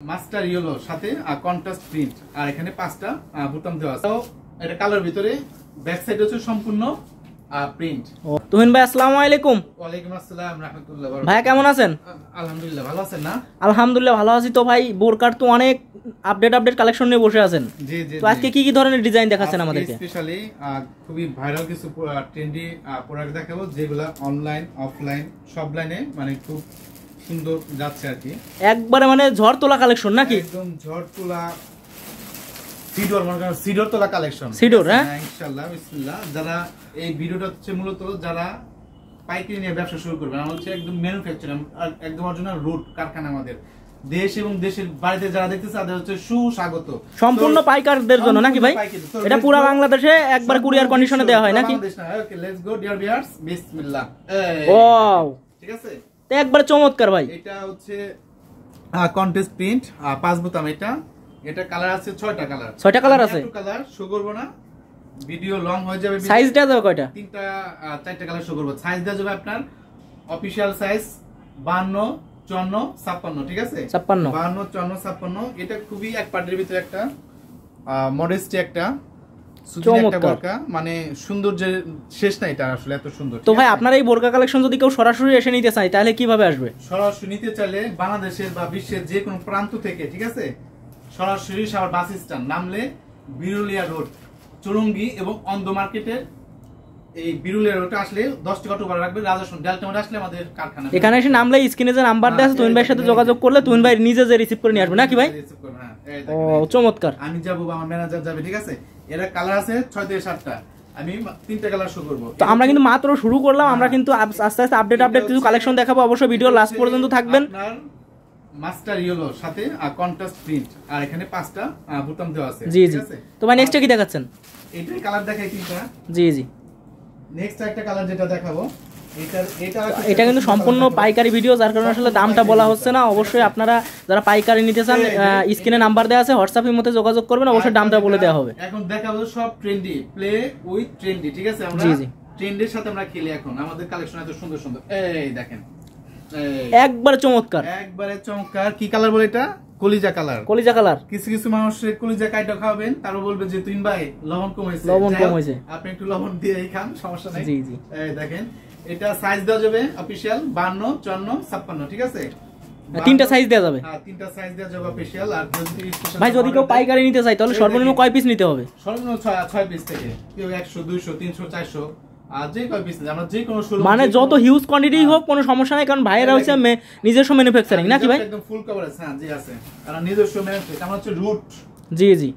Master yellow সাথে contrast print আর এখানে 5টা বুতাম দেওয়া আছে। তো এটা কালার ভিতরে ব্যাক সাইড হচ্ছে সম্পূর্ণ প্রিন্ট। তুহিন ভাই আসসালামু আলাইকুম। ওয়ালাইকুম আসসালাম রাহমাতুল্লাহ। ভাই কেমন আছেন? আলহামদুলিল্লাহ ভালো আছেন না? আলহামদুলিল্লাহ ভালো আছি। তো ভাই বোরকার তো অনেক আপডেট কালেকশন নিয়ে বসে আছেন। জি জি। তো আজকে কি ধরনের ডিজাইন দেখাচ্ছেন আমাদেরকে? স্পেশালি খুবই ভাইরাল কিছু ট্রেন্ডি প্রোডাক্ট দেখাবো যেগুলো অনলাইন অফলাইন সব লাইনে মানে খুব সুন্দর যাচ্ছে আর কি। একবারে মানে ঝড় তোলা কালেকশন নাকি? একদম ঝড় তোলা সিডর তোলা কালেকশন। সিডর হ্যাঁ ইনশাআল্লাহ বিসমিল্লাহ। যারা এই ভিডিওটা হচ্ছে মূলত যারা পাইকারি নিয়ে ব্যবসা শুরু করবে, আমরা হচ্ছে একদম ম্যানুফ্যাকচারিং একদম অরিজিনাল রুট কারখানা আমাদের দেশ এবং দেশের বাইরে যারা দেখতেছে তাদের হচ্ছে সুস্বাগত। সম্পূর্ণ পাইকারদের জন্য নাকি ভাই? এটা পুরো বাংলাদেশে একবার কুরিয়ার কন্ডিশনে দেওয়া হয় নাকি? Okay let's go dear viewers বিসমিল্লাহ। ওয়াও ঠিক আছে, তো একবার চমৎকার ভাই। এটা হচ্ছে কন্টেস্ট প্রিন্ট 5 বোতাম। এটা কালার আছে 6টা কালার। 6টা কালার আছে। একটু কালার শো করব না, ভিডিও লং হয়ে যাবে। সাইজ দেওয়া যাবে কয়টা? 4টা কালার শো করব। সাইজ দেওয়া যাবে আপনার অফিশিয়াল সাইজ 52 54 56। ঠিক আছে 56 52 54 56। এটা খুবই এক পার্টের ভিতরে একটা মডেস্টি একটা বোরকা, মানে সৌন্দর্যের শেষ নাই এটা আসলে এত সুন্দর। তো ভাই আপনার এই বোরকা কালেকশন যদি কেউ সরাসরি এসে নিতে চায় তাহলে কিভাবে আসবে? সরাসরি নিতে চাইলে বাংলাদেশের বা বিশ্বের যে কোনো প্রান্ত থেকে, ঠিক আছে, সরাসরি সাভার বাস স্ট্যান্ড নামলে বিরুলিয়া রোড চুরুঙ্গি এবং অন্ধ মার্কেটের এই বিরুলিয়া রোডে আসলে 10 টাকা টোকন রাখবে। রাজাসন ডেল্টা মোড়ে আসলে আমাদের কারখানা। এখানে এসে নামলে স্ক্রিনে যে নাম্বার দেওয়া আছে তুহিন ভাইয়ের সাথে যোগাযোগ করলে তুহিন ভাই নিজে যে রিসিভ করে নিয়ে আসবে নাকি ভাই? ও চমৎকার। আমি যাব বা আমার ম্যানেজার যাবে। ঠিক আছে, এর কালার আছে 6 থেকে 7টা। আমি 3টা কালার শো করব। তো আমরা কিন্তু মাত্র শুরু করলাম, আমরা কিন্তু আস্তে আস্তে আপডেট কিছু কালেকশন দেখাবো। অবশ্যই ভিডিও লাস্ট পর্যন্ত থাকবেন। মাস্টার ইয়েলো সাথে কন্ট্রাস্ট প্রিন্ট আর এখানে 5টা বুতাম দেওয়া আছে। জি জি। তো ভাই নেক্সট কি দেখাচ্ছেন? এইটাই কালার দেখাই 3টা। জি জি। নেক্সট একটা কালার যেটা দেখাবো এটা কিন্তু সম্পূর্ণ পাইকারি ভিডিও, যার কারণে আসলে দামটা বলা হচ্ছে না। অবশ্যই আপনারা যারা পাইকারি নিতে চান স্ক্রিনে নাম্বার দেওয়া আছে, হোয়াটসঅ্যাপের মধ্যে যোগাযোগ করবেন, অবশ্যই দামটা বলে দেওয়া হবে। এখন দেখাবো সব ট্রেন্ডি, প্লে উইথ ট্রেন্ডি। ঠিক আছে, আমরা ট্রেন্ডের সাথে আমরা খেলি। এখন আমাদের কালেকশন এত সুন্দর সুন্দর, এই দেখেন একবারে চমৎকার। একবারে চমৎকার। কি কালার বলে এটা? কলিজা কালার। কলিজা কালার। কিছু কিছু মানুষের কলিজা কাইটা খাবেন, তারও বলবে যে তুই ভাই লবণ কম হয়েছে, আপনি একটু লবণ দিয়ে খান, সমস্যা নাই। জি জি। এই দেখেন এটা সাইজ দেওয়া যাবে অফিশিয়াল 52 54 56। ঠিক আছে, 3টা সাইজ দেওয়া যাবে। হ্যাঁ 3টা সাইজ দেওয়া যাবে অফিশিয়াল। আর ভাই যদি কেউ পাইকারি নিতে চায় তাহলে সর্বনিম্ন কয় পিস নিতে হবে? সর্বনিম্ন 6 পিস থেকে, কেউ 100 200 300 400 আর যে কয় পিস আমরা যে কোনো শুরু, মানে যত হিউজ কোয়ান্টিটি হোক কোনো সমস্যা নাই, কারণ ভাইয়েরা হচ্ছে নিজস্ব ম্যানুফ্যাকচারিং নাকি ভাই? একদম ফুল কভারেজ। হ্যাঁ জি আছে, কারণ নিজস্ব ম্যানুফ্যাকচারিং আমরা হচ্ছে রুট। জি জি।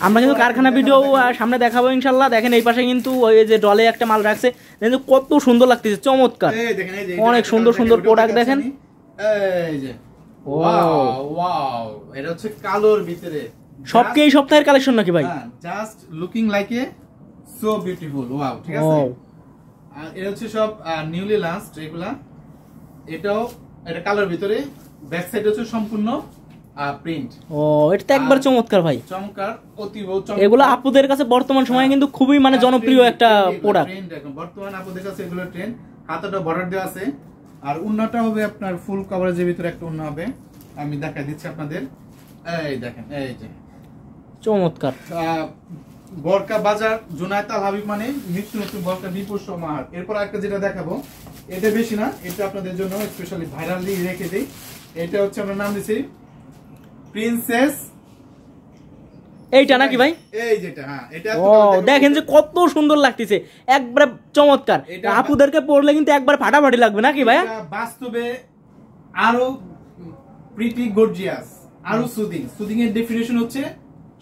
আমরা কিন্তু কারখানা ভিডিও সামনে দেখাবো ইনশাআল্লাহ। দেখেন এই পাশে কিন্তু ওই যে ডলে একটা মাল রাখছে, দেখেন কত সুন্দর লাগতেছে, চমৎকার। অনেক সুন্দর সুন্দর প্রোডাক্ট দেখেন। এই যে ওয়াও ওয়াও, এটা হচ্ছে কালোর ভিতরে। সব কি এই সপ্তাহের কালেকশন নাকি ভাই? হ্যাঁ, just looking like a so beautiful. Wow, ঠিক আছে। আর এটা হচ্ছে সব নিউলি লঞ্চড এগুলা। এটা কালোর ভিতরে, ব্যাক সাইড হচ্ছে সম্পূর্ণ প্রিন্ট। ও এটা তো একবার চমৎকার ভাই, চমৎকার, অতীব চমৎকার। এগুলো আপুদের কাছে বর্তমান সময়ে কিন্তু খুবই মানে জনপ্রিয় একটা প্রোডাক্ট। ট্রেন্ড এখন বর্তমান আপুদের কাছে এগুলো ট্রেন্ড। হাতাটা বর্ডার দেওয়া আছে আর উন্নাটা হবে আপনার ফুল কভারেজের ভিতরে একটা উন্না হবে। আমি দেখাই দিচ্ছি আপনাদের। এই দেখেন, এই যে চমৎকার। বরকা বাজার জুনায়েদ আল হাবিব মানে নিত্য নতুন বরকা বিপুল সমাহার। এরপর একটা যেটা দেখাবো, এটা বেশি না, এটা আপনাদের জন্য স্পেশালি ভাইরালি রেখে দেই। এটা হচ্ছে আমরা নাম দিছি প্রিন্সেস। এইটা নাকি ভাই? এই যেটা, হ্যাঁ এটা। ও দেখেন যে কত সুন্দর লাগতেছে, একবার চমৎকার। আপুদেরকে পরলে কিন্তু একবার ফাটাফাটি লাগবে নাকি ভাই? বাস্তবে আরো প্রিটি গর্জিয়াস, আরো সুদিং। সুদিং এর ডেফিনিশন হচ্ছে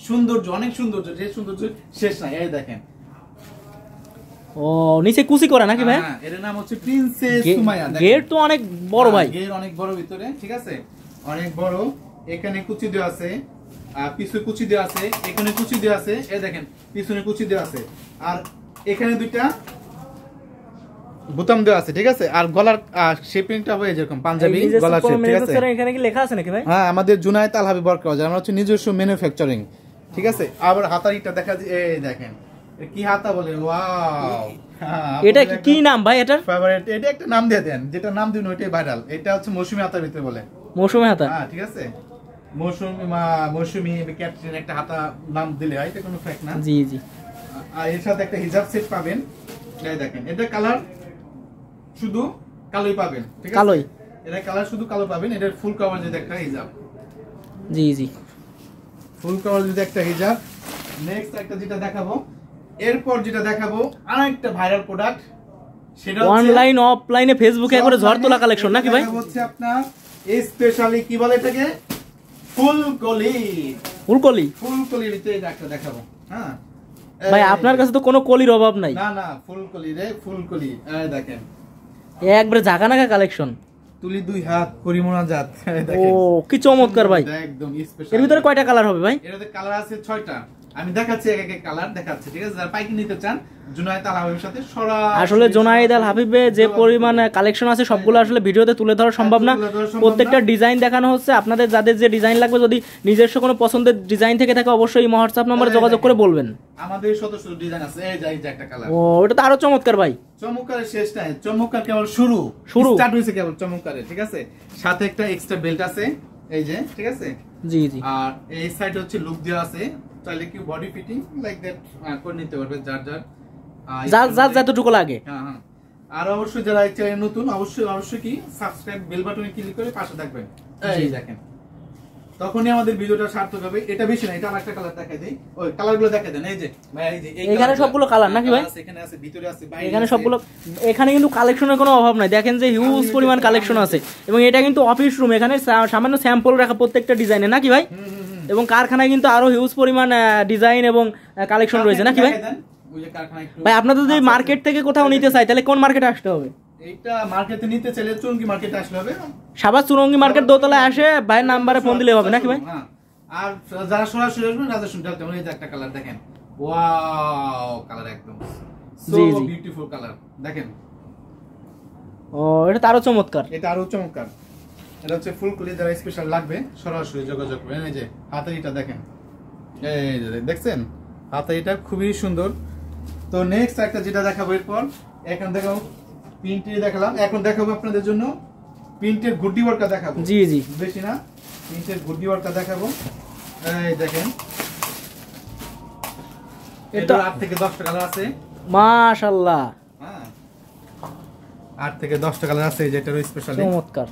সৌন্দর্য, অনেক সৌন্দর্য, যে সৌন্দর্য শেষ নাই। এই দেখেন, ও নিচে কুচি করা নাকি ভাই? হ্যাঁ, এর নাম হচ্ছে প্রিন্সেস সুমাইয়া। গেট তো অনেক বড় ভাই, গেট অনেক বড় ভিতরে। ঠিক আছে, অনেক বড়। এখানে কুচি দেওয়া আছে, পিছনে কুচি দেওয়া আছে, এখানে কুচি দেওয়া আছে। এই দেখেন পিছনে কুচি দেওয়া আছে, আর এখানে দুইটা বুতাম দেওয়া আছে। ঠিক আছে, আর গলার শেপিংটা হবে যেরকম পাঞ্জাবি গলার শেপ। ঠিক আছে, এখানে কি লেখা আছে নাকি ভাই? হ্যাঁ, আমাদের জুনায়েদ আল হাবিব বরকা বাজার, আমরা হচ্ছে নিজস্ব ম্যানুফ্যাকচারিং। ঠিক আছে, আবার হাতারিটা দেখা যায়। এই দেখেন কি হাতা বলে, ওয়াও। এটা কি নাম ভাই এটার? ফেভারিট, এটা একটা নাম দিয়ে দেন, যেটা নাম দিন ওইটাই ভাইরাল। এটা হচ্ছে মৌসুমী হাতার ভিতরে বলে, মৌসুমী হাতা। হ্যাঁ ঠিক আছে। মৌসুমী ক্যাপ্টেন একটা হাতা নাম দিলে হয়, এটা কোনো ফেক না। জি জি। আর এর সাথে একটা হিজাব সেট পাবেন, এই দেখেন এটা কালার শুধু কালোই পাবেন, ঠিক আছে কালোই, এটা কালার শুধু কালো পাবেন। এটার ফুল কভার যদি একটা হিজাব, জি জি, ফুল কভার যদি একটা হিজাব। নেক্সট একটা যেটা দেখাবো, এরপর যেটা দেখাবো আরেকটা ভাইরাল প্রোডাক্ট, সেটা অনলাইন অফলাইনে ফেসবুকে করে ঝড় তোলা কালেকশন নাকি ভাই? হচ্ছে আপনার স্পেশালি কি বলে এটাকে, ফুলকলি। ফুলকলি, ফুলকলির ভিতরে একটা দেখাবো। হ্যাঁ ভাই আপনার কাছে তো কোনো কলির অভাব নাই। না না, ফুলকলি রে ফুলকলি, এই দেখেন একবারে ঝাঁকানাকা কালেকশন, তুলি 2 হাত করিমোনা জাত, এই ও দেখেন কি চমৎকার ভাই। একদম স্পেশাল। এর ভিতরে কয়টা কালার হবে ভাই? এর ভিতরে কালার আছে 6টা, আমি দেখাচ্ছি এক এক কালার দেখাচ্ছি, ঠিক আছে? যারা পাইকারি নিতে চান জুনায়েদ আল হাবিবের সাথে আসলে জুনায়েদ আল হাবিবে যে পরিমাণ কালেকশন আছে সবগুলো আসলে ভিডিওতে তুলে ধরা সম্ভব না, প্রত্যেকটা ডিজাইন দেখানো হচ্ছে। আপনাদের যাদের যে ডিজাইন লাগবে, যদি নিজস্ব কোনো পছন্দের ডিজাইন থেকে থাকে অবশ্যই হোয়াটসঅ্যাপ নম্বরে যোগাযোগ করে বলবেন। আমাদের শত শত ডিজাইন আছে, এই যে একটা কালার, ও এটা তো আরো চমৎকার ভাই। চমৎকারের শেষ নাই, চমৎকার কেবল শুরু স্টার্ট হইছে কেবল চমৎকারে, ঠিক আছে? সাথে একটা এক্সট্রা বেল্ট আছে, এই যে, ঠিক আছে? জি জি। আর এই সাইডে হচ্ছে লুক দেওয়া আছে, চাইলে কি বডি ফিটিং লাইক দ্যাট করে নিতে পারবে, যার যতটুকু লাগে। হ্যাঁ হ্যাঁ। আর অবশ্যই যারা চ্যানেল নতুন, অবশ্যই কি সাবস্ক্রাইব বেল বাটনে ক্লিক করে পাশে থাকবেন, এই দেখেন, তখনই আমাদের ভিডিওটা সার্থক হবে। এটা বেশি না, এটা আরেকটা কালার দেখাই দেই, ওই কালারগুলো দেখাই দেন, এই যে ভাই, এই যে এখানে সবগুলো কালার নাকি ভাই? এখানে আছে, ভিতরে আছে, বাইরে এখানে সবগুলো। এখানে কিন্তু কালেকশনের কোনো অভাব নাই, দেখেন যে হিউজ পরিমাণ কালেকশন আছে। এবং এটা কিন্তু অফিস রুম, এখানে সামান্য স্যাম্পল রাখা প্রত্যেকটা ডিজাইনে নাকি ভাই? এবং কারখানায় কিন্তু আরো হিউজ পরিমাণ ডিজাইন এবং কালেকশন রয়েছে নাকি ভাই? ভাই আপনাদের যদি মার্কেট থেকে কোথাও নিতে চাই তাহলে কোন মার্কেটে আসতে হবে? এইটা মার্কেটে নিতে চাইলে চুরঙ্গি মার্কেটে আসলে হবে, সাবাস চুরঙ্গি মার্কেট দোতলায় আসে ভাইয়ের নাম্বারে ফোন দিলে হবে নাকি ভাই? আর যারা সরাসরি আসবেন রাজা শুনতে যেমন এই যে একটা কালার দেখেন, ওয়াও কালার একদম সো বিউটিফুল কালার, দেখেন। ও এটা তো আরো চমৎকার, এটা আরো চমৎকার। এটা হচ্ছে ফুলকলি, যারা স্পেশাল লাগবে সরাসরি যোগাযোগ করবেন। এই যে হাতারিটা দেখেন, এই যে দেখছেন হাতারিটা খুবই সুন্দর। তো নেক্সট একটা যেটা দেখাবো, এরপর এখন দেখাবো প্রিন্টের দেখালাম, এখন দেখাবো আপনাদের জন্য প্রিন্টের গুডি ওয়ার্কটা দেখাবো। জি জি, বেশি না, প্রিন্টের গুডি ওয়ার্কটা দেখাবো। এই দেখেন, এটা 8 থেকে 10টা কালার আছে, মাশাআল্লাহ। হ্যাঁ 8 থেকে 10টা কালার আছে, যেটার স্পেশালি চমৎকার।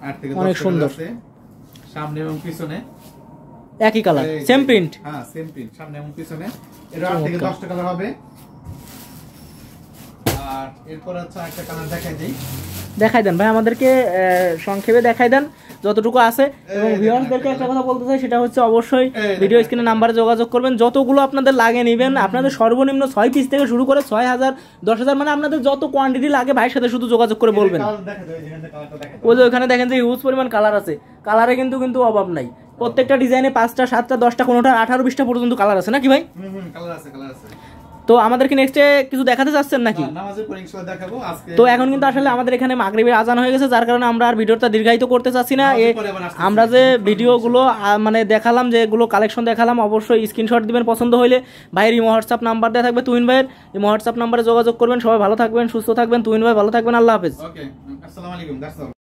8 থেকে 10টা অনেক সুন্দর আছে, সামনে এবং পিছনে একই কালার, সেম প্রিন্ট। হ্যাঁ সেম প্রিন্ট, সামনে এবং পিছনে। এটা 8 থেকে 10টা কালার হবে। আর এরপর আছে একটা কালার দেখাই দেন ভাই, আমাদেরকে সংক্ষেপে দেখাই দেন যতটুকু আছে। এবং ভিউয়ারদেরকে একটা কথা বলতে চাই, সেটা হচ্ছে অবশ্যই ভিডিও স্ক্রিনে নাম্বারে যোগাযোগ করবেন, যতগুলো আপনাদের লাগে নেবেন। আপনাদের সর্বনিম্ন 6 পিস থেকে শুরু করে 6000 10,000 মানে আপনাদের যত কোয়ান্টিটি লাগে ভাইয়ের সাথে শুধু যোগাযোগ করে বলবেন। ওই যে ওখানে দেখেন যে হিউজ পরিমাণ কালার আছে, কালারে কিন্তু অভাব নাই। প্রত্যেকটা ডিজাইনে 5টা 7টা 10টা কোনোটা 18 20টা পর্যন্ত কালার আছে নাকি ভাই? কালার আছে। তো আমাদেরকে নেক্সটে কিছু দেখাতে চাচ্ছেন নাকি? নামাজের পর ইনশাআল্লাহ দেখাবো আজকে। তো এখন কিন্তু আসলে আমাদের এখানে মাগরিবের আজান হয়ে গেছে, যার কারণে আমরা আর ভিডিওটা দীর্ঘায়িত করতে চাচ্ছি না। আমরা যে ভিডিওগুলো মানে দেখালাম, যেগুলো কালেকশন দেখালাম, অবশ্যই স্ক্রিনশট দিবেন পছন্দ হইলে। ভাইয়ের ইমো হোয়াটসঅ্যাপ নাম্বার দেওয়া থাকবে, তুহিন ভাইয়ের ইমো হোয়াটসঅ্যাপ নাম্বারে যোগাযোগ করবেন। সবাই ভালো থাকবেন, সুস্থ থাকবেন। তুহিন ভাই ভালো থাকবেন, আল্লাহ হাফেজ। ওকে, আসসালামু আলাইকুম।